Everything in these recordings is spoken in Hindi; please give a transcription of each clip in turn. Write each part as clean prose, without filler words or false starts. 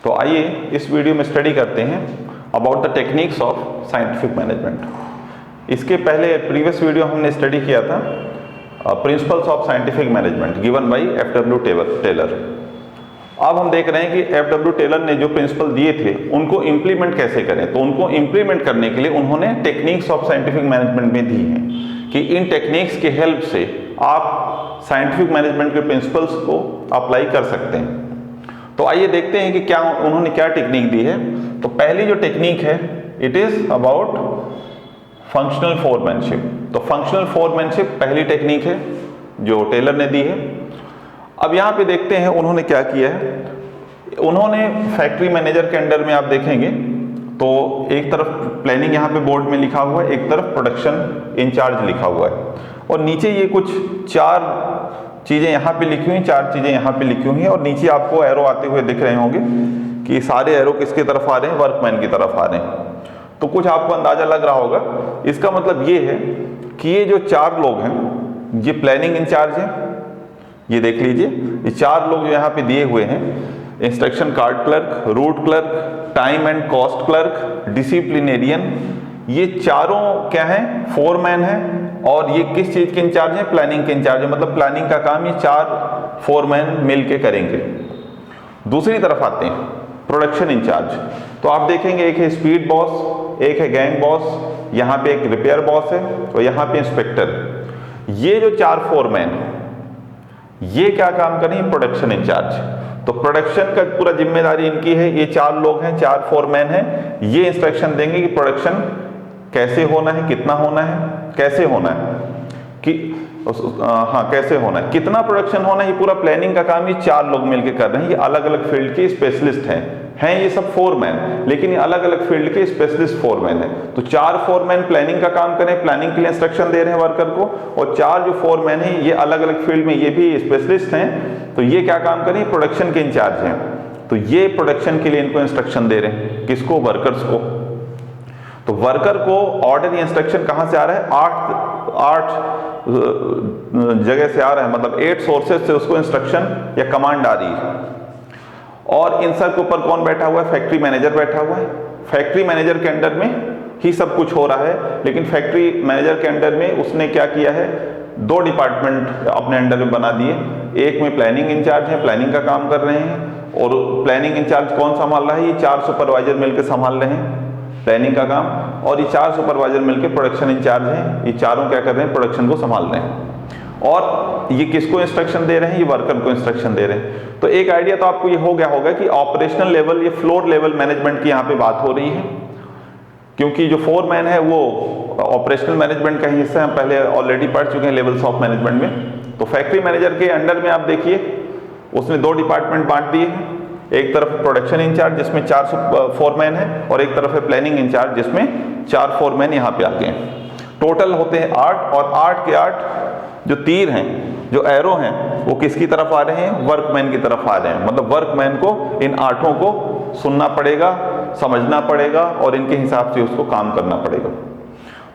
तो आइए इस वीडियो में स्टडी करते हैं about the techniques of scientific management. इसके पहले प्रीवियस वीडियो हमने स्टडी किया था principles of scientific management given by F W. Taylor. अब हम देख रहे हैं कि एफ.डब्ल्यू. टेलर ने जो प्रिंसिपल दिए थे उनको इम्प्लीमेंट कैसे करें। तो उनको इम्प्लीमेंट करने के लिए उन्होंने टेक्निक्स ऑफ साइंटिफिक मैनेजमेंट में दी हैं कि इन टेक्निक्स के हेल्प से आप साइंटिफिक मैनेजमेंट के प्रिंसिपल्स को अप्लाई कर सकते हैं। तो आइए देखते हैं कि क्या उन्होंने क्या टेक्निक दी है। तो पहली जो टेक्निक है it is about functional foremanship. तो फंक्शनल फोरमैनशिप पहली टेक्निक है जो टेलर ने दी है। अब यहाँ पे देखते हैं उन्होंने क्या किया है। उन्होंने फैक्ट्री मैनेजर के अंडर में आप देखेंगे तो एक तरफ प्लानिंग यहाँ पे बोर्ड में लिखा हुआ है, एक तरफ प्रोडक्शन इंचार्ज लिखा हुआ है, और नीचे ये कुछ 4 चीज़ें यहाँ पे लिखी हुई, 4 चीज़ें यहाँ पे लिखी हुई हैं, और नीचे आपको एरो आते हुए दिख रहे होंगे कि सारे एरो किसकी तरफ आ रहे हैं, वर्कमैन की तरफ आ रहे हैं। तो कुछ आपको अंदाजा लग रहा होगा। इसका मतलब ये है कि ये जो 4 लोग हैं ये प्लानिंग इंचार्ज हैं, ये देख लीजिए ये 4 लोग जो यहाँ पे दिए हुए हैं, instruction card clerk, root clerk, time and cost clerk, disciplinarian, ये चारों क्या हैं, फोरमैन हैं। और ये किस चीज के इंचार्ज हैं, प्लानिंग के इंचार्ज है। मतलब प्लानिंग का काम ये 4 फोरमैन मिलके करेंगे। दूसरी तरफ आते हैं प्रोडक्शन इंचार्ज। तो आप देखेंगे एक है स्पीड बॉस, एक है गैंग बॉस, यहाँ पे एक रिपेयर बॉस है और यहाँ पे इंस्पेक्टर। ये जो 4 फोरमैन ये क्या काम करें, प्रोडक्शन इंचार्ज। तो प्रोडक्शन का पूरा जिम्मेदारी इनकी है। ये 4 लोग हैं, 4 फोरमैन हैं। ये इंस्ट्रक्शन देंगे कि प्रोडक्शन कैसे होना है, कितना होना है, कैसे होना है, कि कैसे होना है, कितना प्रोडक्शन होना है। ये पूरा प्लानिंग का काम ये 4 लोग मिलकर कर रहे हैं। ये अलग अलग फील्ड के स्पेशलिस्ट हैं ये सब फोरमैन, लेकिन ये अलग अलग फील्ड के स्पेशलिस्ट फोरमैन हैं। तो 4 फोरमैन प्लानिंग का काम करें, प्लानिंग के लिए इंस्ट्रक्शन दे रहे हैं वर्कर को, और 4 जो फोरमैन हैं ये अलग अलग फील्ड में ये भी स्पेशलिस्ट हैं। तो ये क्या काम करें, प्रोडक्शन के इंचार्ज हैं। तो ये प्रोडक्शन के लिए इनको इंस्ट्रक्शन दे रहे हैं, किसको, वर्कर्स को। तो वर्कर को ऑर्डर या इंस्ट्रक्शन कहां से आ रहा है, 8 जगह से आ रहा है, मतलब 8 सोर्सेज से उसको इंस्ट्रक्शन या कमांड आ रही है। और इन सब के ऊपर कौन बैठा हुआ है, फैक्ट्री मैनेजर बैठा हुआ है। फैक्ट्री मैनेजर के अंडर में ही सब कुछ हो रहा है। लेकिन फैक्ट्री मैनेजर के अंडर में उसने क्या किया है, 2 डिपार्टमेंट अपने अंडर में बना दिए। एक में प्लानिंग इंचार्ज है, प्लानिंग का काम कर रहे हैं, और प्लानिंग इंचार्ज कौन संभाल रहा है, ये 4 सुपरवाइजर मिलकर संभाल रहे हैं प्लानिंग का काम। और ये 4 सुपरवाइजर मिलकर प्रोडक्शन इंचार्ज हैं, ये चारों क्या कर रहे हैं, प्रोडक्शन को संभाल रहे हैं। और ये किसको इंस्ट्रक्शन दे रहे हैं, ये वर्कर को इंस्ट्रक्शन दे रहे हैं। तो एक आइडिया तो आपको ये हो गया होगा कि ऑपरेशनल लेवल, ये फ्लोर लेवल मैनेजमेंट की यहाँ पे बात हो रही है, क्योंकि जो फोरमैन है वो ऑपरेशनल मैनेजमेंट का ही हिस्सा है। हम पहले ऑलरेडी पढ़ चुके हैं लेवल्स ऑफ मैनेजमेंट में। तो फैक्ट्री मैनेजर के अंडर में आप देखिए उसने 2 डिपार्टमेंट बांट दिए हैं। एक तरफ प्रोडक्शन इंचार्ज जिसमें 4 फोरमैन है, और एक तरफ है प्लानिंग इंचार्ज जिसमें 4 फोरमैन यहाँ पे आते हैं। टोटल होते हैं 8, और 8 के 8 जो तीर हैं, जो एरो हैं, वो किसकी तरफ आ रहे हैं, वर्कमैन की तरफ आ रहे हैं। मतलब वर्कमैन को इन 8 को सुनना पड़ेगा, समझना पड़ेगा, और इनके हिसाब से उसको काम करना पड़ेगा।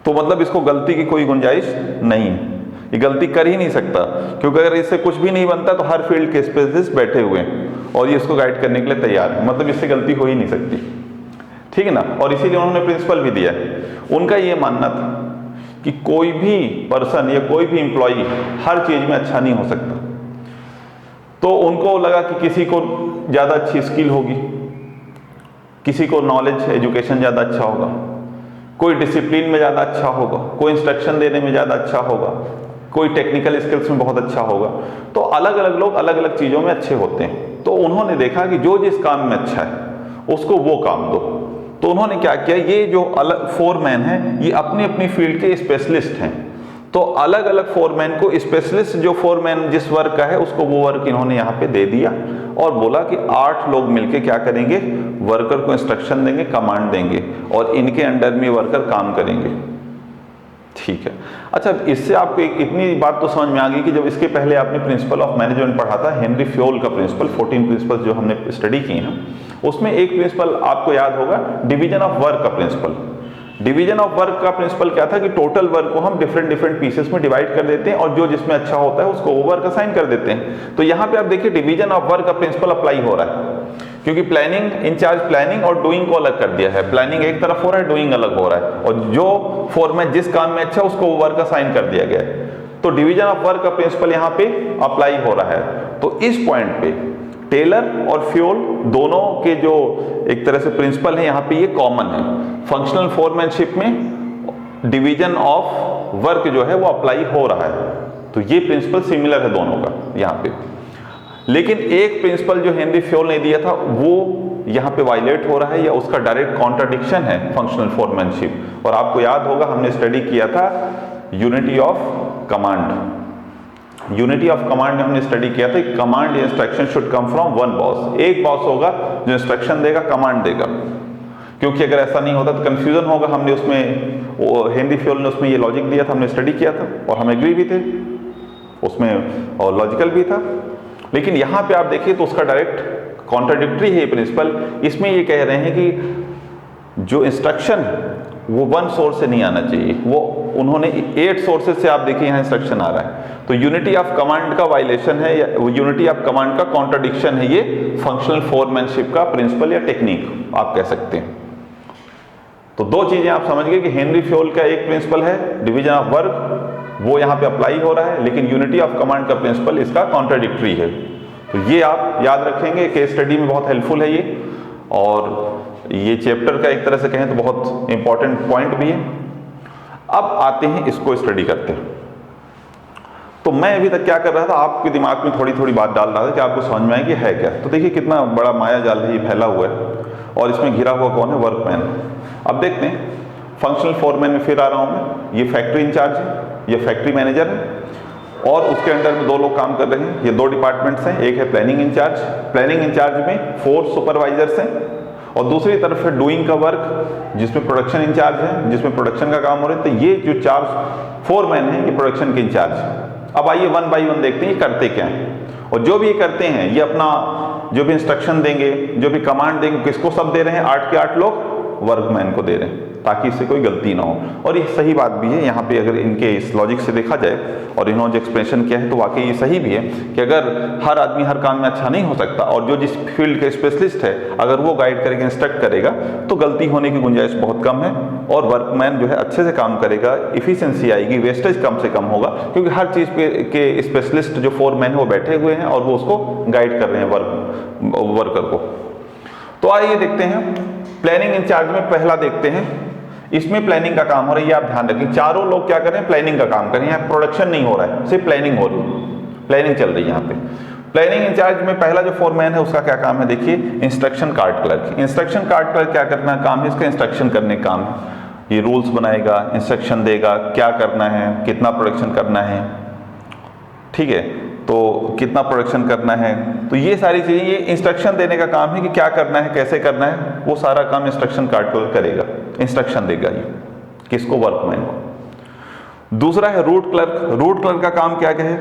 तो मतलब इसको गलती की कोई गुंजाइश नहीं है, ये गलती कर ही नहीं सकता, क्योंकि अगर इससे कुछ भी नहीं बनता तो हर फील्ड के स्पेशलिस्ट बैठे हुए हैं और ये इसको गाइड करने के लिए तैयार है। मतलब इससे गलती हो ही नहीं सकती, ठीक है ना। और इसीलिए उन्होंने प्रिंसिपल भी दिया है। उनका ये मानना था कि कोई भी पर्सन या कोई भी एम्प्लॉई हर चीज में अच्छा नहीं हो सकता। तो उनको लगा कि किसी को ज़्यादा अच्छी स्किल होगी, किसी को नॉलेज एजुकेशन ज़्यादा अच्छा होगा, कोई डिसिप्लिन में ज़्यादा अच्छा होगा, कोई इंस्ट्रक्शन देने में ज़्यादा अच्छा होगा, कोई टेक्निकल स्किल्स में बहुत अच्छा होगा। तो अलग अलग लोग अलग अलग चीज़ों में अच्छे होते हैं। तो उन्होंने देखा कि जो जिस काम में अच्छा है उसको वो काम दो। तो उन्होंने क्या किया, ये जो अलग फोरमैन हैं ये अपनी अपनी फील्ड के स्पेशलिस्ट हैं। तो अलग अलग फोरमैन को स्पेशलिस्ट जो फोरमैन जिस वर्क का है उसको वो वर्क इन्होंने यहाँ पे दे दिया, और बोला कि 8 लोग मिलके क्या करेंगे, वर्कर को इंस्ट्रक्शन देंगे, कमांड देंगे, और इनके अंडर में वर्कर काम करेंगे। ठीक है। अच्छा, इससे आपको इतनी बात तो समझ में आ गई कि जब इसके पहले आपने प्रिंसिपल ऑफ मैनेजमेंट पढ़ा था, हेनरी फ्योल का प्रिंसिपल, 14 प्रिंसिपल जो हमने स्टडी किए हैं, उसमें एक प्रिंसिपल आपको याद होगा, डिवीजन ऑफ वर्क का प्रिंसिपल। डिवीजन ऑफ वर्क का प्रिंसिपल क्या था कि टोटल वर्क को हम डिफरेंट पीसेस में डिवाइड कर देते हैं, और जो जिसमें अच्छा होता है उसको वो वर्क असाइन कर देते हैं। तो यहाँ पे आप देखिए डिवीजन ऑफ वर्क का प्रिंसिपल अप्लाई हो रहा है क्योंकि प्लानिंग इंचार्ज प्लानिंग और डूइंग को अलग कर दिया है। प्लानिंग एक तरफ हो रहा है, डूइंग अलग हो रहा है, और जो फोरमैन जिस काम में अच्छा उसको वर्क असाइन कर दिया गया है। तो डिवीजन ऑफ वर्क का प्रिंसिपल यहाँ पे अप्लाई हो रहा है। तो इस पॉइंट पे टेलर और फ्यूल दोनों के जो एक तरह से प्रिंसिपल है यहाँ पे ये कॉमन है। फंक्शनल फोरमैनशिप में डिवीजन ऑफ वर्क जो है वो अप्लाई हो रहा है, तो ये प्रिंसिपल सिमिलर है दोनों का यहाँ पे। लेकिन एक प्रिंसिपल जो हेनरी फ्यूल ने दिया था वो यहाँ पे वायलेट हो रहा है, या उसका डायरेक्ट कॉन्ट्राडिक्शन है फंक्शनल फोरमैनशिप। और आपको याद होगा हमने स्टडी किया था unity of command. Unity of command में हमने स्टडी किया था command instruction should come from one boss. एक बॉस होगा जो इंस्ट्रक्शन देगा, कमांड देगा, क्योंकि अगर ऐसा नहीं होता तो कंफ्यूजन होगा। हमने उसमें हेनरी फ्यूल ने उसमें ये लॉजिक दिया था, हमने स्टडी किया था और हम एग्री भी थे उसमें और लॉजिकल भी था। लेकिन यहाँ पे आप देखिए तो उसका डायरेक्ट कॉन्ट्राडिक्टरी है ये प्रिंसिपल। इसमें ये कह रहे हैं कि जो इंस्ट्रक्शन वो वन सोर्स से नहीं आना चाहिए, वो उन्होंने 8 सोर्सेज से आप देखिए यहाँ इंस्ट्रक्शन आ रहा है। तो यूनिटी ऑफ कमांड का वायलेशन है, या यूनिटी ऑफ कमांड का कॉन्ट्राडिक्शन है ये फंक्शनल फोरमैनशिप का प्रिंसिपल या टेक्निक आप कह सकते हैं। तो दो चीजें आप समझ गए कि हेनरी फ्यूल का एक प्रिंसिपल है डिवीजन ऑफ वर्क, वो यहाँ पे अप्लाई हो रहा है, लेकिन यूनिटी ऑफ कमांड का प्रिंसिपल इसका कॉन्ट्राडिक्टरी है। तो ये आप याद रखेंगे, केस स्टडी में बहुत हेल्पफुल है ये, और ये चैप्टर का एक तरह से कहें तो बहुत इंपॉर्टेंट पॉइंट भी है। अब आते हैं इसको स्टडी करते हैं। तो मैं अभी तक क्या कर रहा था, आपके दिमाग में थोड़ी थोड़ी बात डाल रहा था कि आपको समझ में आए कि है क्या। तो देखिए कितना बड़ा माया जाल है, ये फैला हुआ है, और इसमें घिरा हुआ कौन है, वर्कमैन। अब देखते हैं फंक्शनल फोरमैन में फिर आ रहा हूं मैं। ये फैक्ट्री इंचार्ज है, ये फैक्ट्री मैनेजर है, और उसके अंडर में 2 लोग काम कर रहे हैं। ये 2 डिपार्टमेंट्स हैं, एक है प्लानिंग इंचार्ज। प्लानिंग इंचार्ज में 4 सुपरवाइजर्स हैं, और दूसरी तरफ है डूइंग का वर्क जिसमें प्रोडक्शन इंचार्ज है, जिसमें प्रोडक्शन का काम हो रहा है। तो ये जो 4 फोरमैन हैं ये प्रोडक्शन के इंचार्ज। अब आइए 1 बाय 1 देखते हैं ये करते क्या हैं, और जो भी ये करते हैं ये अपना जो भी इंस्ट्रक्शन देंगे, जो भी कमांड देंगे, किसको सब दे रहे हैं, 8 के 8 लोग वर्कमैन को दे रहे हैं, ताकि इससे कोई गलती ना हो। और ये सही बात भी है, यहाँ पे अगर इनके इस लॉजिक से देखा जाए और इन्होंने जो एक्सप्लेनेशन किया है तो वाकई ये सही भी है कि अगर हर आदमी हर काम में अच्छा नहीं हो सकता, और जो जिस फील्ड के स्पेशलिस्ट है अगर वो गाइड करेगा, इंस्ट्रक्ट करेगा, तो गलती होने की गुंजाइश बहुत कम है, और वर्कमैन जो है अच्छे से काम करेगा, इफिशिएंसी आएगी, वेस्टेज कम से कम होगा, क्योंकि हर चीज़ के स्पेशलिस्ट जो फोरमैन है वो बैठे हुए हैं और वो उसको गाइड कर रहे हैं वर्कर को। तो आइए देखते हैं प्लानिंग इंचार्ज में पहला देखते हैं। इसमें प्लानिंग का काम हो रहा है, ये आप ध्यान रखें, चारों लोग क्या कर रहे हैं, प्लानिंग का काम कर रहे हैं। यहाँ प्रोडक्शन नहीं हो रहा है, सिर्फ प्लानिंग हो रही है, प्लानिंग चल रही है यहाँ पे। प्लानिंग इंचार्ज में पहला जो फोरमैन है उसका क्या काम है, देखिए instruction card clerk. Instruction card clerk क्या करना काम है इसका, इंस्ट्रक्शन करने का काम है। ये रूल्स बनाएगा, इंस्ट्रक्शन देगा, क्या करना है, कितना प्रोडक्शन करना है, ठीक है, तो कितना प्रोडक्शन करना है, तो ये सारी चीज़ें, ये इंस्ट्रक्शन देने का काम है कि क्या करना है, कैसे करना है, वो सारा काम इंस्ट्रक्शन कार्ड क्लर्क करेगा, इंस्ट्रक्शन देगा ये किसको, वर्कमैन को। दूसरा है रूट क्लर्क। रूट क्लर्क का काम क्या है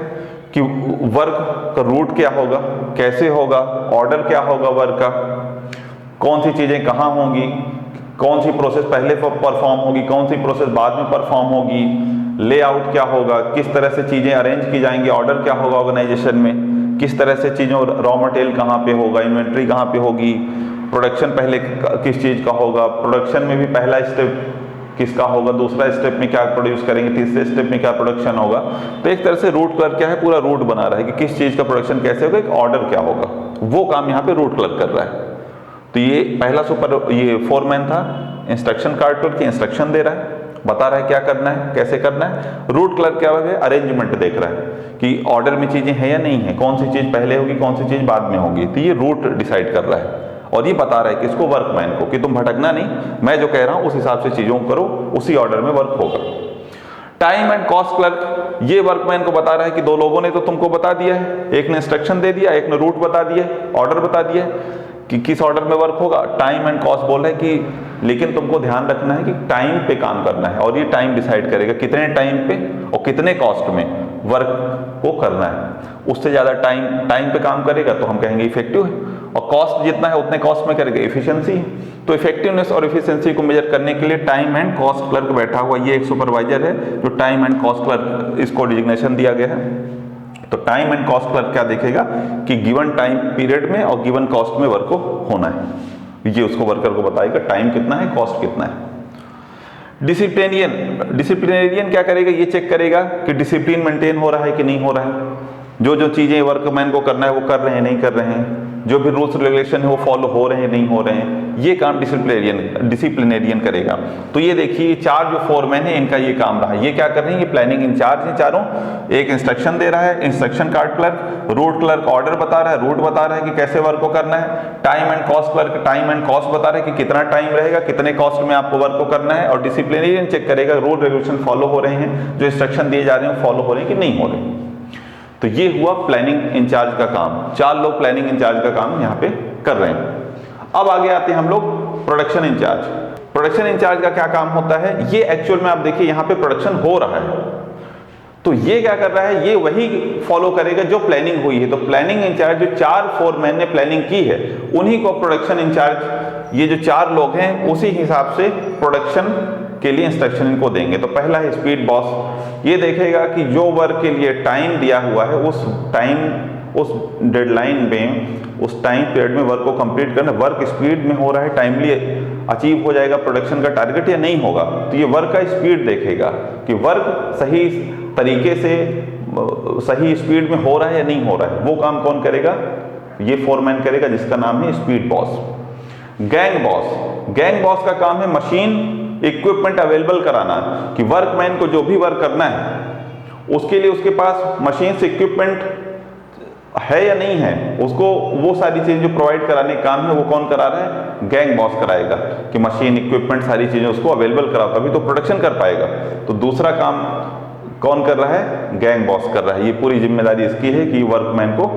कि वर्क का रूट क्या होगा, कैसे होगा, ऑर्डर क्या होगा वर्क का, कौन सी चीज़ें कहाँ होंगी, कौन सी प्रोसेस पहले परफॉर्म होगी, कौन सी प्रोसेस बाद में परफॉर्म होगी, लेआउट क्या होगा, किस तरह से चीज़ें अरेंज की जाएंगी, ऑर्डर क्या होगा ऑर्गेनाइजेशन में, किस तरह से चीज़ों, रॉ मटेरियल कहाँ पे होगा, इन्वेंट्री कहाँ पे होगी, प्रोडक्शन पहले किस चीज़ का होगा, प्रोडक्शन में भी पहला स्टेप किसका होगा, दूसरा स्टेप में क्या प्रोड्यूस करेंगे, तीसरे स्टेप में क्या प्रोडक्शन होगा। तो एक तरह से रूट क्लर्क क्या है, पूरा रूट बना रहा है कि किस चीज़ का प्रोडक्शन कैसे होगा, एक ऑर्डर क्या होगा, वो काम यहाँ पे रूट क्लर्क कर रहा है। तो ये पहला ये फोरमैन था, इंस्ट्रक्शन कार्ड क्लर्क की इंस्ट्रक्शन दे रहा है, बता रहा है क्या करना है, कैसे करना है। रूट क्लर्क क्या है, अरेंजमेंट देख रहा है कि ऑर्डर में चीज़ें हैं या नहीं है, कौन सी चीज़ पहले होगी, कौन सी चीज़ बाद में होगी। तो ये रूट डिसाइड कर रहा है, और ये बता रहा है किसको, वर्कमैन को, कि तुम भटकना नहीं, मैं जो कह रहा हूँ उस हिसाब से चीज़ों को करो, उसी ऑर्डर में वर्क होगा। टाइम एंड कॉस्ट क्लर्क, ये वर्कमैन को बता रहा है कि 2 लोगों ने तो तुमको बता दिया है, एक ने इंस्ट्रक्शन दे दिया, एक ने रूट बता दिया, ऑर्डर बता दिया कि किस ऑर्डर में वर्क होगा। टाइम एंड कॉस्ट बोल रहा है कि लेकिन तुमको ध्यान रखना है कि टाइम पे काम करना है, और ये टाइम डिसाइड करेगा कितने टाइम पे और कितने कॉस्ट में वर्क को करना है। उससे ज़्यादा टाइम पे काम करेगा तो हम कहेंगे इफेक्टिव है, और कॉस्ट जितना है उतने कॉस्ट में करेगा, इफिशियंसी है। तो इफेक्टिवनेस और इफिशियंसी को मेजर करने के लिए टाइम एंड कॉस्ट क्लर्क बैठा हुआ, ये एक सुपरवाइजर है जो टाइम एंड कॉस्ट क्लर्क, इसको डिजिग्नेशन दिया गया है। तो टाइम एंड कॉस्ट क्लर्क क्या देखेगा कि गिवन टाइम पीरियड में और गिवन कॉस्ट में वर्क को होना है, ये उसको वर्कर को बताएगा टाइम कितना है, कॉस्ट कितना है। डिसिप्लिनेरियन क्या करेगा, ये चेक करेगा कि डिसिप्लिन मेंटेन हो रहा है कि नहीं हो रहा है, जो चीजें वर्कमैन को करना है वो कर रहे हैं नहीं कर रहे हैं, जो भी रूल्स रेगुलेशन है वो फॉलो हो रहे हैं नहीं हो रहे हैं, ये काम डिसिप्लिनेरियन करेगा। तो ये देखिए चार जो फोरमैन है इनका ये काम रहा, ये क्या कर रहे हैं, ये प्लानिंग इंचार्ज है चारों, एक इंस्ट्रक्शन दे रहा है instruction card clerk, root clerk order बता रहा है, रूट बता रहा है कि कैसे वर्क को करना है, time and cost clerk time and cost बता रहा है कि कितना टाइम रहेगा, कितने कॉस्ट में आपको वर्क को करना है, और डिसिप्लिनेरियन चेक करेगा रूल रेगुलेशन फॉलो हो रहे हैं, जो इंस्ट्रक्शन दिए जा रहे हैं फॉलो हो रहे हैं कि नहीं हो रहे। तो ये हुआ प्लानिंग इंचार्ज का काम, चार लोग प्लानिंग इंचार्ज का काम यहाँ पे कर रहे हैं। अब आगे आते हैं हम लोग प्रोडक्शन इंचार्ज। प्रोडक्शन इंचार्ज का क्या काम होता है, ये एक्चुअल में आप देखिए यहाँ पे प्रोडक्शन हो रहा है, तो ये क्या कर रहा है, ये वही फॉलो करेगा जो प्लानिंग हुई है। तो प्लानिंग इंचार्ज जो चार फोरमैन ने प्लानिंग की है उन्हीं को प्रोडक्शन इंचार्ज, ये जो चार लोग हैं उसी हिसाब से प्रोडक्शन के लिए इंस्ट्रक्शन इनको देंगे। तो पहला है स्पीड बॉस, ये देखेगा कि जो वर्क के लिए टाइम दिया हुआ है उस टाइम, उस डेडलाइन में, उस टाइम पीरियड में वर्क को कंप्लीट करना, वर्क स्पीड में हो रहा है, टाइमली अचीव हो जाएगा प्रोडक्शन का टारगेट या नहीं होगा। तो ये वर्क का स्पीड देखेगा कि वर्क सही तरीके से सही स्पीड में हो रहा है या नहीं हो रहा है, वो काम कौन करेगा, ये फोरमैन करेगा जिसका नाम है स्पीड बॉस। गैंग बॉस का काम है मशीन इक्विपमेंट अवेलेबल कराना, कि वर्कमैन को जो भी वर्क करना है उसके लिए उसके पास मशीन से इक्विपमेंट है या नहीं है, उसको वो सारी चीजें जो प्रोवाइड कराने का काम है वो कौन करा रहा है, गैंग बॉस कराएगा, कि मशीन इक्विपमेंट सारी चीजें उसको अवेलेबल कराओ तभी तो प्रोडक्शन कर पाएगा। तो दूसरा काम कौन कर रहा है, गैंग बॉस कर रहा है। ये पूरी जिम्मेदारी इसकी है कि वर्कमैन को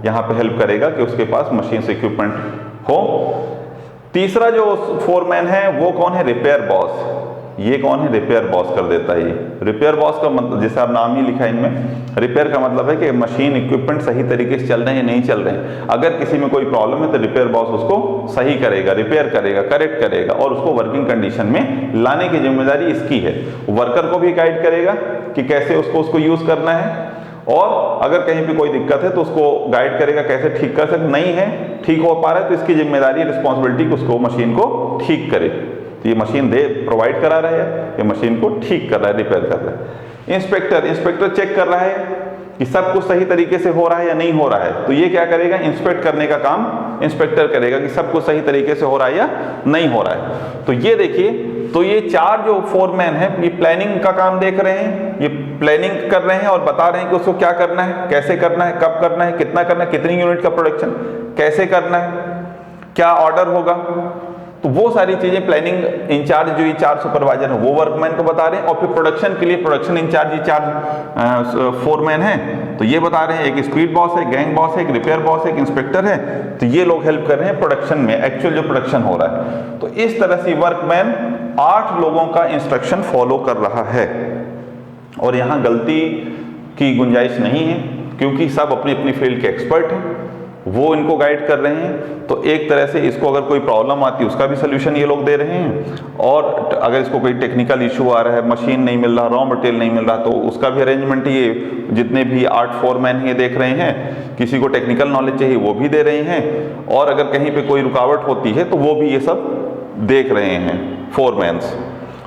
यहाँ पे हेल्प करेगा कि उसके पास मशीन से इक्विपमेंट हो। तीसरा जो फोरमैन है वो कौन है, रिपेयर बॉस। ये कौन है, रिपेयर बॉस कर देता है। ये रिपेयर बॉस का मतलब, जैसे आप नाम ही लिखा है इनमें, रिपेयर का मतलब है कि मशीन इक्विपमेंट सही तरीके से चल रहे हैं या नहीं चल रहे हैं। अगर किसी में कोई प्रॉब्लम है तो रिपेयर बॉस उसको सही करेगा, रिपेयर करेगा, करेक्ट करेगा और उसको वर्किंग कंडीशन में लाने की जिम्मेदारी इसकी है। वर्कर को भी गाइड करेगा कि कैसे उसको यूज करना है, और अगर कहीं पे कोई दिक्कत है तो उसको गाइड करेगा कैसे ठीक कर सकते, नहीं है ठीक हो पा रहा है तो इसकी जिम्मेदारी रिस्पॉन्सिबिलिटी उसको मशीन को ठीक करे। तो ये मशीन प्रोवाइड करा रहा है, ये मशीन को ठीक कर रहा है, रिपेयर कर रहा है। इंस्पेक्टर चेक कर रहा है कि सब कुछ सही तरीके से हो रहा है या नहीं हो रहा है। तो ये क्या करेगा, इंस्पेक्ट करने का काम इंस्पेक्टर करेगा कि सब कुछ सही तरीके से हो रहा है या नहीं हो रहा है। तो ये देखिए, तो ये चार जो फोरमैन है ये प्लानिंग का काम देख रहे हैं, ये प्लानिंग कर रहे हैं और बता रहे हैं कि उसको क्या करना है, कैसे करना है, कब करना है, कितना करना है, कितनी यूनिट का प्रोडक्शन कैसे करना है, क्या ऑर्डर होगा। तो वो सारी चीजें प्लानिंग इंचार्ज जो ये चार सुपरवाइजर है वो वर्कमैन को बता रहे हैं, और फिर प्रोडक्शन के लिए प्रोडक्शन इंचार्ज ये चार फोरमैन हैं तो ये बता रहे हैं, एक स्पीड बॉस है, गैंग बॉस है, एक रिपेयर बॉस है, एक इंस्पेक्टर है। तो ये लोग हेल्प कर रहे हैं प्रोडक्शन में, एक्चुअल जो प्रोडक्शन हो रहा है। तो इस तरह से वर्कमैन 8 लोगों का इंस्ट्रक्शन फॉलो कर रहा है, और यहाँ गलती की गुंजाइश नहीं है क्योंकि सब अपनी अपनी फील्ड के एक्सपर्ट हैं, वो इनको गाइड कर रहे हैं। तो एक तरह से इसको अगर कोई प्रॉब्लम आती है उसका भी सोल्यूशन ये लोग दे रहे हैं, और अगर इसको कोई टेक्निकल इशू आ रहा है, मशीन नहीं मिल रहा, रॉ मटेरियल नहीं मिल रहा, तो उसका भी अरेंजमेंट ये जितने भी 8 फोरमैन ये देख रहे हैं। किसी को टेक्निकल नॉलेज चाहिए वो भी दे रहे हैं, और अगर कहीं पे कोई रुकावट होती है तो वो भी ये सब देख रहे हैं फोरमैन्स।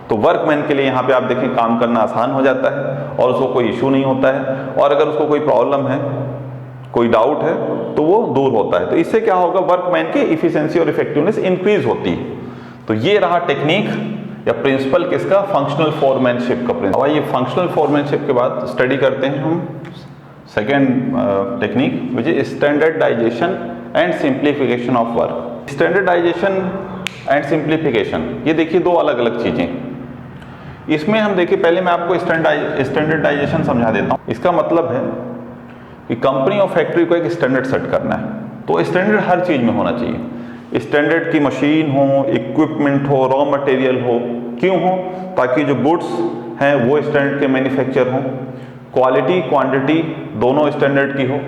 तो वर्कमैन के लिए यहाँ पे आप देखें काम करना आसान हो जाता है और उसको कोई इशू नहीं होता है, और अगर उसको कोई प्रॉब्लम है, कोई डाउट है तो वो दूर होता है। तो इससे क्या होगा, वर्कमैन की इफिशिएंसी और इफेक्टिवनेस इंक्रीज होती है। तो ये रहा टेक्निक या प्रिंसिपल किसका, फंक्शनल फोरमैनशिप का प्रिंसिपल। अब ये फंक्शनल फोरमैनशिप के बाद स्टडी करते हैं हम second technique which is standardisation and simplification of work. Standardisation and simplification, ये देखिए दो अलग अलग चीजें। इसमें हम देखिए, पहले मैं आपको स्टैंडर्डाइजेशन समझा देता हूँ। इसका मतलब है कि कंपनी और फैक्ट्री को एक स्टैंडर्ड सेट करना है। तो स्टैंडर्ड हर चीज में होना चाहिए। स्टैंडर्ड की मशीन हो, इक्विपमेंट हो, रॉ मटेरियल हो। क्यों हो, ताकि जो गुड्स हैं वो स्टैंडर्ड के मैन्युफैक्चर हो, क्वालिटी क्वांटिटी दोनों स्टैंडर्ड की हो,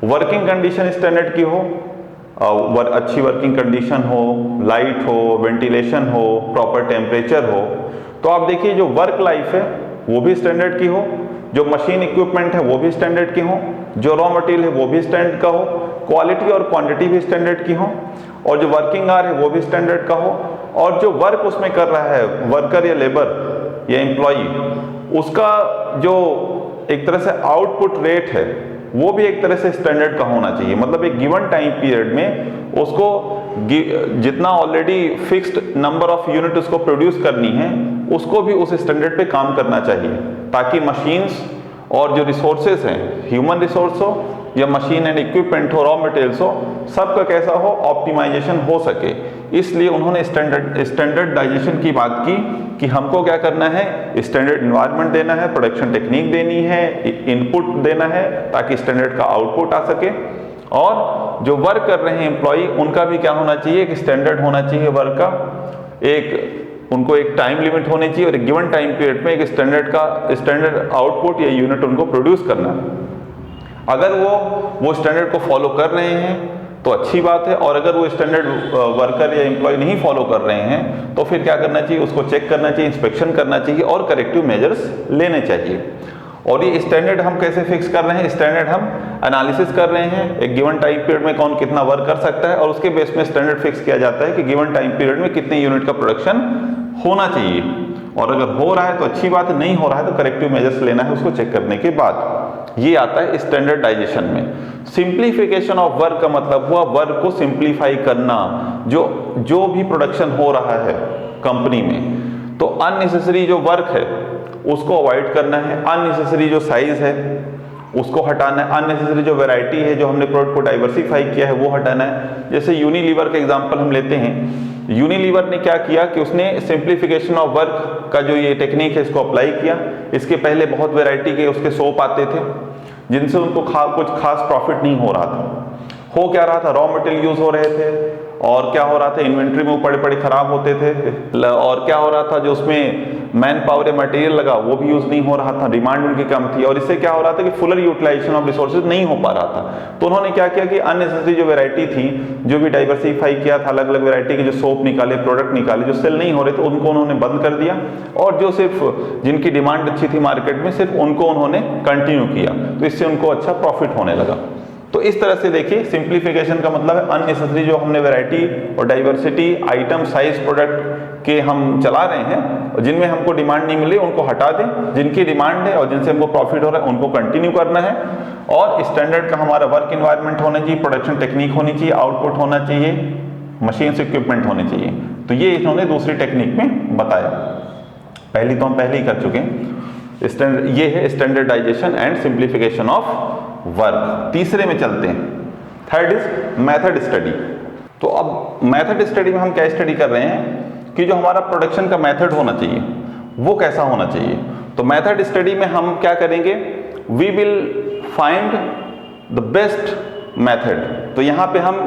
वर्किंग कंडीशन स्टैंडर्ड की हो, अच्छी वर्किंग कंडीशन हो, लाइट हो, वेंटिलेशन हो, प्रॉपर टेम्परेचर हो। तो आप देखिए जो वर्क लाइफ है वो भी स्टैंडर्ड की हो, जो मशीन इक्विपमेंट है वो भी स्टैंडर्ड के हों, जो रॉ मटेरियल है वो भी स्टैंडर्ड का हो, क्वालिटी और क्वांटिटी भी स्टैंडर्ड की हो, और जो वर्किंग आवर है वो भी स्टैंडर्ड का हो, और जो वर्क उसमें कर रहा है वर्कर या लेबर या एम्प्लॉई, उसका जो एक तरह से आउटपुट रेट है वो भी एक तरह से स्टैंडर्ड का होना चाहिए। मतलब एक गिवन टाइम पीरियड में उसको जितना already fixed number of unit उसको प्रोड्यूस करनी है उसको भी उस स्टैंडर्ड पे काम करना चाहिए, ताकि मशीन्स और जो रिसोर्सेज हैं, ह्यूमन रिसोर्स हो या मशीन एंड इक्विपमेंट हो, रॉ मटेरियल्स हो, सबका कैसा हो, ऑप्टिमाइजेशन हो सके। इसलिए उन्होंने स्टैंडर्डाइजेशन की बात की कि हमको क्या करना है, स्टैंडर्ड इन्वायरमेंट देना है, प्रोडक्शन टेक्निक देनी है, इनपुट देना है ताकि स्टैंडर्ड का आउटपुट आ सके, और जो वर्क कर रहे हैं एम्प्लॉई उनका भी क्या होना चाहिए, एक स्टैंडर्ड होना चाहिए वर्क का, उनको एक टाइम लिमिट होनी चाहिए और एक गिवन टाइम पीरियड में एक स्टैंडर्ड आउटपुट या यूनिट उनको प्रोड्यूस करना है। अगर वो स्टैंडर्ड को फॉलो कर रहे हैं तो अच्छी बात है, और अगर वो स्टैंडर्ड वर्कर या एम्प्लॉय नहीं फॉलो कर रहे हैं तो फिर क्या करना चाहिए, उसको चेक करना चाहिए, इंस्पेक्शन करना चाहिए और करेक्टिव मेजर्स लेने चाहिए। और ये स्टैंडर्ड हम कैसे फिक्स कर रहे हैं, स्टैंडर्ड हम एनालिसिस कर रहे हैं, एक गिवन टाइम पीरियड में कौन कितना वर्क कर सकता है और उसके बेस में स्टैंडर्ड फिक्स किया जाता है कि गिवन टाइम पीरियड में कितने यूनिट का प्रोडक्शन होना चाहिए, और अगर हो रहा है तो अच्छी बात है, नहीं हो रहा है तो करेक्टिव मेजर्स लेना है उसको चेक करने के बाद। ये आता है स्टैंडर्डाइजेशन में। सिंप्लीफिकेशन ऑफ वर्क का मतलब हुआ वर्क को सिंप्लीफाई करना, जो भी प्रोडक्शन हो रहा है कंपनी में, तो अननेसेसरी जो वर्क है उसको अवॉइड करना है, अननेसेसरी जो साइज है उसको हटाना है, अननेसेसरी जो वैरायटी है जो हमने प्रोडक्ट को डाइवर्सिफाई किया है वो हटाना है। जैसे यूनिलीवर का एग्जांपल हम लेते हैं, यूनिलीवर ने क्या किया कि उसने सिंप्लीफिकेशन ऑफ वर्क का जो ये टेक्निक है इसको अप्लाई किया। इसके पहले बहुत वैरायटी के उसके सोप आते थे जिनसे उनको कुछ खास प्रॉफिट नहीं हो रहा था। हो क्या रहा था, रॉ मटेरियल यूज हो रहे थे, और क्या हो रहा था, इन्वेंट्री में पड़े खराब होते थे, और क्या हो रहा था, जो उसमें मैन पावर या मटेरियल लगा वो भी यूज नहीं हो रहा था, डिमांड उनकी कम थी, और इससे क्या हो रहा था कि फुलर यूटिलाइजेशन ऑफ रिसोर्सेज नहीं हो पा रहा था। तो उन्होंने क्या किया कि अननेसेसरी जो वैरायटी थी, जो भी डाइवर्सिफाई किया था, अलग अलग वैरायटी के जो सोप निकाले, प्रोडक्ट निकाले, जो सेल नहीं हो रहे थे उनको उन्होंने बंद कर दिया, और जो सिर्फ जिनकी डिमांड अच्छी थी मार्केट में सिर्फ उनको उन्होंने कंटिन्यू किया, तो इससे उनको अच्छा प्रॉफिट होने लगा। तो इस तरह से देखिए सिंप्लीफिकेशन का मतलब है अननेसेसरी जो हमने वैरायटी और डाइवर्सिटी, आइटम, साइज प्रोडक्ट के हम चला रहे हैं और जिनमें हमको डिमांड नहीं मिली उनको हटा दें, जिनकी डिमांड है और जिनसे हमको प्रॉफिट हो रहा है उनको कंटिन्यू करना है, और स्टैंडर्ड का हमारा वर्क इन्वायरमेंट होना चाहिए, प्रोडक्शन टेक्निक होनी चाहिए, आउटपुट होना चाहिए, मशीन इक्विपमेंट होने चाहिए। तो ये इन्होंने दूसरी टेक्निक में बताया। पहली तो हम पहले ही कर चुके हैं, ये है standardisation and simplification of work. तीसरे में चलते हैं, थर्ड इज मेथड स्टडी। तो अब मेथड स्टडी में हम क्या स्टडी कर रहे हैं कि जो हमारा प्रोडक्शन का मेथड होना चाहिए वो कैसा होना चाहिए। तो मेथड स्टडी में हम क्या करेंगे, we will find the best method. तो यहाँ पे हम,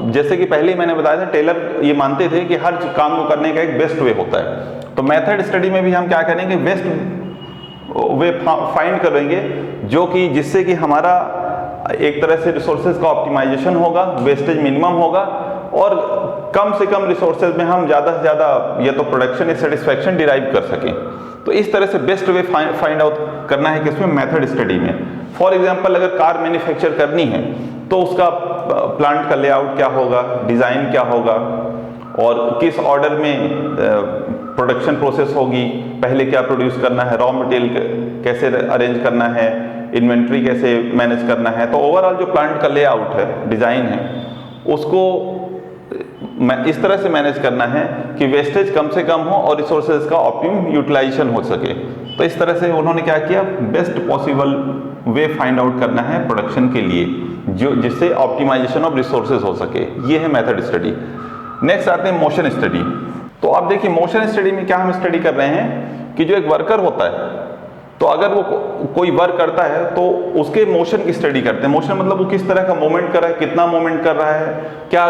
जैसे कि पहले ही मैंने बताया था, टेलर ये मानते थे कि हर काम को करने का एक बेस्ट वे होता है। तो मेथड स्टडी में भी हम क्या करेंगे, बेस्ट वे फाइंड करेंगे जो कि जिससे कि हमारा एक तरह से रिसोर्सेज का ऑप्टिमाइजेशन होगा, वेस्टेज मिनिमम होगा, और कम से कम रिसोर्सेज में हम ज़्यादा से ज़्यादा या तो प्रोडक्शन या सेटिस्फैक्शन डिराइव कर सकें। तो इस तरह से बेस्ट वे फाइंड आउट करना है किसमें, मेथड स्टडी में। फॉर एग्जांपल अगर कार मैन्युफैक्चर करनी है तो उसका प्लांट का लेआउट क्या होगा, डिज़ाइन क्या होगा, और किस ऑर्डर में प्रोडक्शन प्रोसेस होगी, पहले क्या प्रोड्यूस करना है, रॉ मटेरियल कैसे अरेंज करना है, इन्वेंट्री कैसे मैनेज करना है। तो ओवरऑल जो प्लांट का लेआउट है, डिज़ाइन है, उसको इस तरह से मैनेज करना है कि वेस्टेज कम से कम हो और रिसोर्सेज का ऑप्टिमम यूटिलाइजेशन हो सके। तो इस तरह से उन्होंने क्या किया, best possible way find out करना है प्रोडक्शन के लिए, जो जिससे ऑप्टिमाइजेशन ऑफ रिसोर्सेज हो सके। ये है मेथड स्टडी। नेक्स्ट आते हैं मोशन स्टडी। तो अब देखिए मोशन स्टडी में क्या हम स्टडी कर रहे हैं कि जो एक वर्कर होता है, तो अगर वो कोई वर्क करता है तो उसके मोशन की स्टडी करते हैं। मोशन मतलब वो किस तरह का मूवमेंट कर रहा है, कितना मूवमेंट कर रहा है, क्या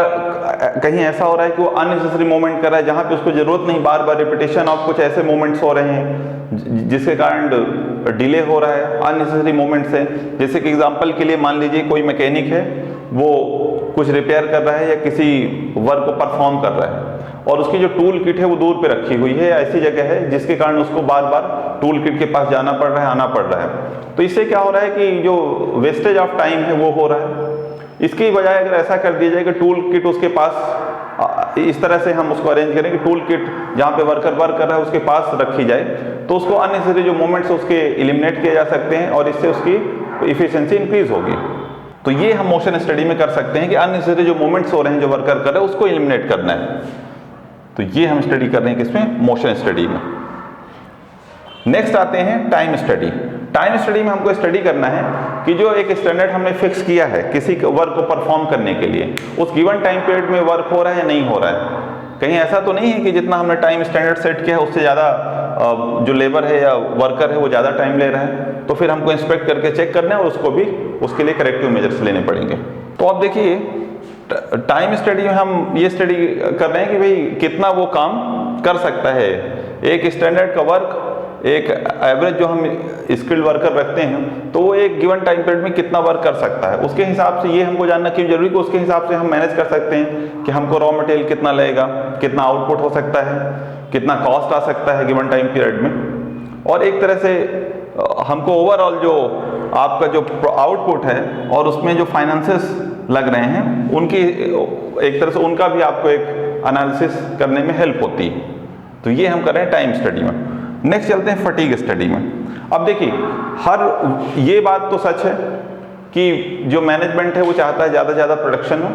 कहीं ऐसा हो रहा है कि वो अननेसेसरी मूवमेंट कर रहा है जहाँ पे उसको जरूरत नहीं, बार बार रिपीटेशन ऑफ कुछ ऐसे मूवमेंट्स हो रहे हैं जिसके कारण डिले हो रहा है, अननेसेसरी मूवमेंट्स हैं। जैसे कि एग्जाम्पल के लिए मान लीजिए कोई मैकेनिक है, वो कुछ रिपेयर कर रहा है या किसी वर्क को परफॉर्म कर रहा है और उसकी जो टूल किट है वो दूर पे रखी हुई है या ऐसी जगह है जिसके कारण उसको बार बार टूल किट के पास जाना पड़ रहा है, आना पड़ रहा है। तो इससे क्या हो रहा है कि जो वेस्टेज ऑफ टाइम है वो हो रहा है। इसकी बजाय अगर ऐसा कर दिया जाए कि टूल किट उसके पास इस तरह से हम उसको अरेंज करें कि टूल किट जहाँ पे वर्कर वर्क कर रहा है उसके पास रखी जाए, तो उसको अननेसेसरी जो मोमेंट्स उसके एलिमिनेट किए जा सकते हैं और इससे उसकी इफिशिएंसी इंक्रीज होगी। तो ये हम मोशन स्टडी में कर सकते हैं कि अननेसेसरी जो मोमेंट्स हो रहे हैं जो वर्कर कर रहे हैं उसको एलिमिनेट करना है। तो ये हम स्टडी कर रहे हैं किसमें, मोशन स्टडी में। नेक्स्ट आते हैं टाइम स्टडी। टाइम स्टडी में हमको स्टडी करना है कि जो एक स्टैंडर्ड हमने फिक्स किया है किसी वर्क को परफॉर्म करने के लिए, उस गिवन टाइम पीरियड में वर्क हो रहा है या नहीं हो रहा है। कहीं ऐसा तो नहीं है कि जितना हमने टाइम स्टैंडर्ड सेट किया है उससे ज़्यादा जो लेबर है या वर्कर है वो ज़्यादा टाइम ले रहा है। तो फिर हमको इंस्पेक्ट करके चेक करना है और उसको भी उसके लिए करेक्टिव मेजर्स लेने पड़ेंगे। तो अब देखिए टाइम स्टडी में हम ये स्टडी कर रहे हैं कि भाई कितना वो काम कर सकता है। एक स्टैंडर्ड का वर्क, एक एवरेज जो हम स्किल्ड वर्कर रखते हैं, तो वो एक गिवन टाइम पीरियड में कितना वर्क कर सकता है, उसके हिसाब से ये हमको जानना क्यों जरूरी, कि उसके हिसाब से हम मैनेज कर सकते हैं कि हमको रॉ मटेरियल कितना लगेगा, कितना आउटपुट हो सकता है, कितना कॉस्ट आ सकता है गिवन टाइम पीरियड में। और एक तरह से हमको ओवरऑल जो आपका जो आउटपुट है और उसमें जो फाइनेंसेस लग रहे हैं उनकी एक तरह से उनका भी आपको एक एनालिसिस करने में हेल्प होती है। तो ये हम कर रहे हैं टाइम स्टडी में। नेक्स्ट चलते हैं फटीग स्टडी में। अब देखिए ये बात तो सच है कि जो मैनेजमेंट है वो चाहता है ज़्यादा से ज़्यादा प्रोडक्शन हो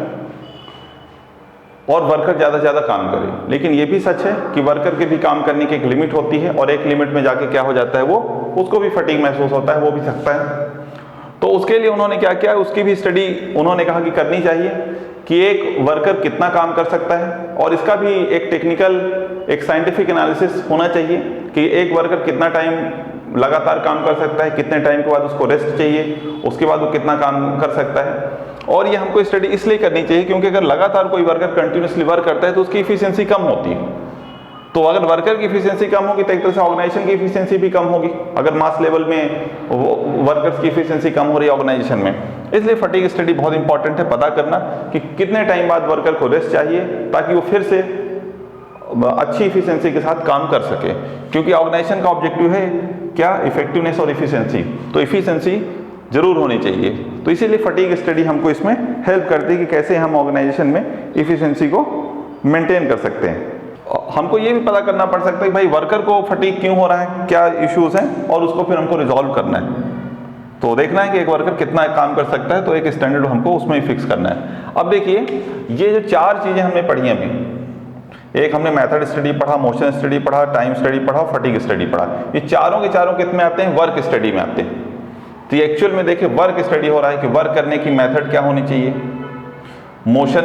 और वर्कर ज़्यादा से ज़्यादा काम करे, लेकिन ये भी सच है कि वर्कर के भी काम करने की एक लिमिट होती है और एक लिमिट में जाके क्या हो जाता है वो उसको भी फटीग महसूस होता है, वो भी थकता है। तो उसके लिए उन्होंने क्या किया, उसकी भी स्टडी उन्होंने कहा कि करनी चाहिए कि एक वर्कर कितना काम कर सकता है और इसका भी एक टेक्निकल एक साइंटिफिक एनालिसिस होना चाहिए कि एक वर्कर कितना टाइम लगातार काम कर सकता है, कितने टाइम के बाद उसको रेस्ट चाहिए, उसके बाद वो कितना काम कर सकता है। और ये हमको स्टडी इसलिए करनी चाहिए क्योंकि अगर लगातार कोई वर्कर कंटिन्यूसली वर्क करता है तो उसकी इफिशियंसी कम होती है। तो अगर वर्कर की इफिशियंसी कम होगी तो एक तरह से ऑर्गेनाइजेशन की इफिशियंसी भी कम होगी, अगर मास लेवल में वर्कर्स की इफिशियंसी कम हो रही है ऑर्गेनाइजेशन में। इसलिए फटीग स्टडी बहुत इंपॉर्टेंट है, पता करना कि कितने टाइम बाद वर्कर को रेस्ट चाहिए ताकि वो फिर से अच्छी इफिशियंसी के साथ काम कर सके, क्योंकि ऑर्गेनाइजेशन का ऑब्जेक्टिव है क्या, इफेक्टिवनेस और इफिशियंसी। तो इफिशियंसी जरूर होनी चाहिए। तो इसीलिए फटीग स्टडी हमको इसमें हेल्प करती है कि कैसे हम ऑर्गेनाइजेशन में इफिशियंसी को मेंटेन कर सकते हैं। हमको ये भी पता करना पड़ सकता है कि भाई वर्कर को फटीग क्यों हो रहा है, क्या इश्यूज हैं, और उसको फिर हमको रिजॉल्व करना है। तो देखना है कि एक वर्कर कितना काम कर सकता है, तो एक स्टैंडर्ड हमको उसमें फिक्स करना है। अब देखिए ये जो चार चीज़ें हमने पढ़ी हैं अभी, एक हमने मेथड स्टडी पढ़ा, मोशन स्टडी पढ़ा, टाइम स्टडी पढ़ा, फटीग स्टडी पढ़ा। ये चारों के चारों कितने आते हैं, वर्क स्टडी में आते हैं। तो ये एक्चुअल में देखिए वर्क स्टडी हो रहा है कि वर्क करने की मेथड क्या होनी चाहिए। मोशन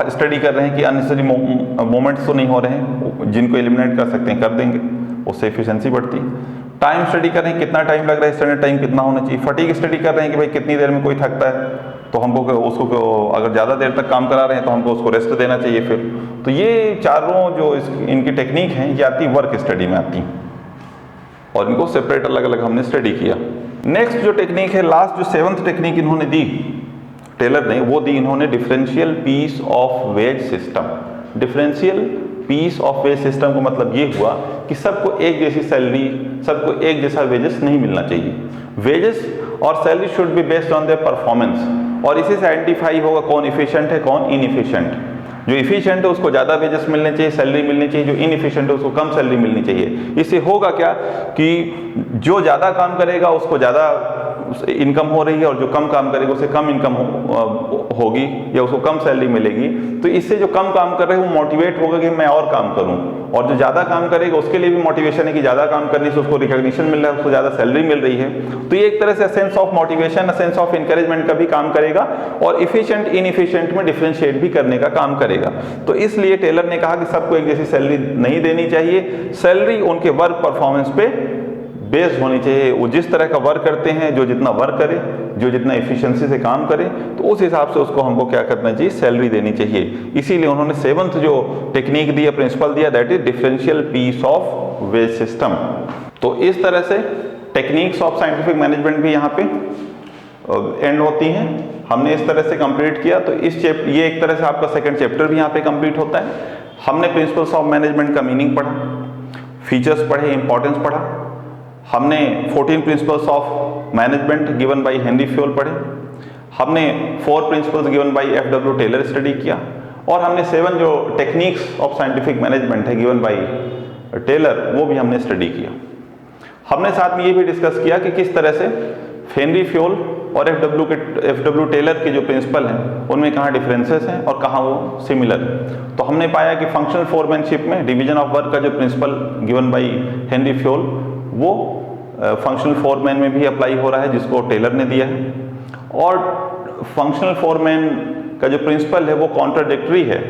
स्टडी कर रहे हैं कि अननेसेसरी मोमेंट्स तो नहीं हो रहे हैं, जिनको एलिमिनेट कर सकते हैं कर देंगे, उससे एफिशिएंसी बढ़ती है। टाइम स्टडी कर रहे हैं कितना टाइम लग रहा है, स्टैंडर्ड टाइम कितना होना चाहिए। फटीग स्टडी कर रहे हैं कि भाई कितनी देर में कोई थकता है, तो हमको उसको अगर ज़्यादा देर तक काम करा रहे हैं तो हमको उसको रेस्ट देना चाहिए फिर। तो ये चारों जो इनकी टेक्निक हैं ये आती वर्क स्टडी में आती हैं और इनको सेपरेट अलग अलग हमने स्टडी किया। नेक्स्ट जो टेक्निक है, लास्ट जो 7th टेक्निक इन्होंने दी, टेलर ने, वो दी इन्होंने differential piece of wage system. Differential piece of wage system का मतलब ये हुआ कि सबको एक जैसी सैलरी, सबको एक जैसा वेजेस नहीं मिलना चाहिए। वेजेस और salary should be based on their performance, और इसी से आइडेंटिफाई होगा कौन इफिशिएंट है कौन इनइफिशिएंट। जो इफिशिएंट है उसको ज़्यादा वेजेस मिलने चाहिए, सैलरी मिलनी चाहिए, जो इनइफिशिएंट है उसको कम सैलरी मिलनी चाहिए। इससे होगा क्या कि जो ज़्यादा काम करेगा उसको ज़्यादा इनकम हो रही है और जो कम काम करेगा उसे कम इनकम होगी या उसको कम सैलरी मिलेगी। तो इससे जो कम काम कर रहे हैं वो मोटिवेट होगा कि मैं और काम करूं, और जो ज़्यादा काम करेगा उसके लिए भी मोटिवेशन है कि ज़्यादा काम करने से उसको रिकॉग्निशन मिल रहा है, उसको ज़्यादा सैलरी मिल रही है। तो ये एक तरह से sense of motivation, sense of encouragement का भी काम करेगा और इफिशिएंट इनइफिशिएंट में डिफरेंशिएट भी करने का काम करेगा। तो इसलिए टेलर ने कहा कि सबको एक जैसी सैलरी नहीं देनी चाहिए, सैलरी उनके वर्क परफॉर्मेंस पे बेस्ड होनी चाहिए। वो जिस तरह का वर्क करते हैं, जो जितना वर्क करे, जो जितना एफिशिएंसी से काम करे, तो उस हिसाब से उसको हमको क्या करना चाहिए, सैलरी देनी चाहिए। इसीलिए उन्होंने 7th जो टेक्निक दी है, प्रिंसिपल दिया, that is differential piece of wage system. तो इस तरह से टेक्निक्स ऑफ साइंटिफिक मैनेजमेंट भी यहाँ पे एंड होती हैं। हमने इस तरह से कंप्लीट किया। तो ये एक तरह से आपका 2nd चैप्टर भी यहाँ पे कंप्लीट होता है। हमने प्रिंसिपल्स ऑफ मैनेजमेंट का मीनिंग पढ़ा, फीचर्स पढ़े, इंपॉर्टेंस पढ़ा, हमने 14 principles of management given by Henry Fayol पढ़े, हमने 4 principles given by F W. Taylor study किया, और हमने 7 जो टेक्निक्स ऑफ साइंटिफिक मैनेजमेंट है गिवन बाय टेलर वो भी हमने स्टडी किया। हमने साथ में ये भी डिस्कस किया कि किस तरह से हेनरी फ्योल और एफ.डब्ल्यू. टेलर के जो प्रिंसिपल हैं उनमें कहाँ डिफरेंसेस हैं और कहाँ वो सिमिलर हैं। तो हमने पाया कि फंक्शनल फोरमैनशिप में डिवीजन ऑफ वर्क का जो principle given by Henry Fayol वो फंक्शनल फोरमैन में भी अप्लाई हो रहा है जिसको टेलर ने दिया है, और फंक्शनल फोरमैन का जो प्रिंसिपल है वो कॉन्ट्राडिक्टरी है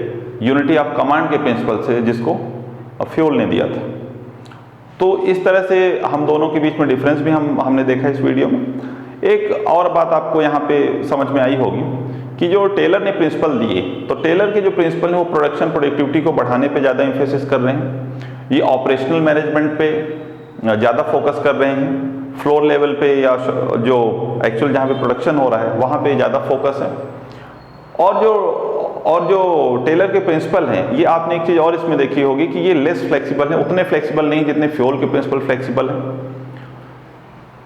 यूनिटी ऑफ कमांड के प्रिंसिपल से जिसको फ्योल ने दिया था। तो इस तरह से हम दोनों के बीच में डिफरेंस भी हमने देखा इस वीडियो में। एक और बात आपको यहाँ पे समझ में आई होगी कि जो टेलर ने प्रिंसिपल दिए, तो टेलर के जो प्रिंसिपल हैं वो प्रोडक्शन प्रोडक्टिविटी को बढ़ाने पे ज़्यादा एम्फेसिस कर रहे हैं, ये ऑपरेशनल मैनेजमेंट पे ज़्यादा फोकस कर रहे हैं, फ्लोर लेवल पे या जो एक्चुअल जहाँ पे प्रोडक्शन हो रहा है वहाँ पे ज़्यादा फोकस है। और जो टेलर के प्रिंसिपल हैं ये आपने एक चीज़ और इसमें देखी होगी कि ये लेस फ्लेक्सिबल है, उतने फ्लेक्सिबल नहीं जितने फ्योल के प्रिंसिपल फ्लेक्सिबल हैं,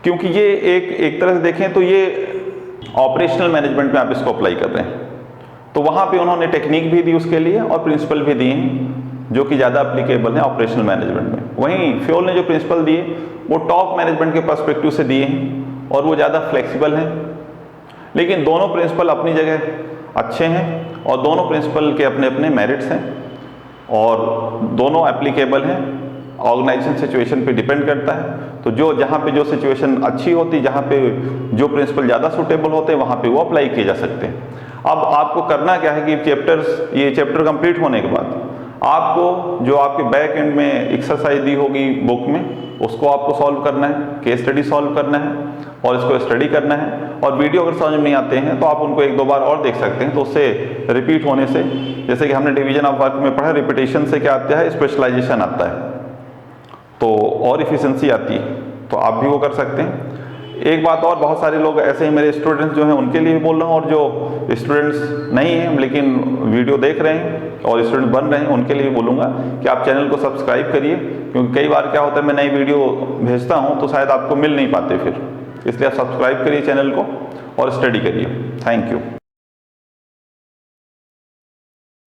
क्योंकि ये एक तरह से देखें तो ये ऑपरेशनल मैनेजमेंट में आप इसको अप्लाई कर रहे हैं। तो वहाँ पे उन्होंने टेक्निक भी दी उसके लिए और प्रिंसिपल भी दिए हैं जो कि ज़्यादा अप्लीकेबल हैं ऑपरेशनल मैनेजमेंट में। वहीं फ्योल ने जो प्रिंसिपल दिए वो टॉप मैनेजमेंट के पर्सपेक्टिव से दिए हैं और वो ज़्यादा फ्लेक्सिबल हैं, लेकिन दोनों प्रिंसिपल अपनी जगह अच्छे हैं और दोनों प्रिंसिपल के अपने अपने मेरिट्स हैं और दोनों एप्लीकेबल हैं, ऑर्गेनाइजेशन सिचुएशन पे डिपेंड करता है। तो जहाँ पे जो सिचुएशन अच्छी होती, जहाँ पे जो प्रिंसिपल ज़्यादा सूटेबल होते हैं वहाँ पे वो अप्लाई किए जा सकते हैं। अब आपको करना क्या है कि ये चैप्टर कंप्लीट होने के बाद आपको जो आपके बैक एंड में एक्सरसाइज दी होगी बुक में उसको आपको सॉल्व करना है, केस स्टडी सॉल्व करना है और इसको स्टडी करना है। और वीडियो अगर समझ में नहीं आते हैं तो आप उनको 1-2 बार और देख सकते हैं, तो उससे रिपीट होने से, जैसे कि हमने डिवीजन ऑफ वर्क में पढ़ा, रिपीटेशन से क्या आता है, स्पेशलाइजेशन आता है, तो और इफिशिएंसी आती है, तो आप भी वो कर सकते हैं। एक बात और, बहुत सारे लोग ऐसे ही मेरे स्टूडेंट्स जो हैं उनके लिए बोल रहा हूँ, और जो स्टूडेंट्स नहीं हैं लेकिन वीडियो देख रहे हैं और स्टूडेंट बन रहे हैं उनके लिए बोलूँगा कि आप चैनल को सब्सक्राइब करिए, क्योंकि कई बार क्या होता है मैं नई वीडियो भेजता हूँ तो शायद आपको मिल नहीं पाते फिर, इसलिए आप सब्सक्राइब करिए चैनल को और स्टडी करिए। Thank you.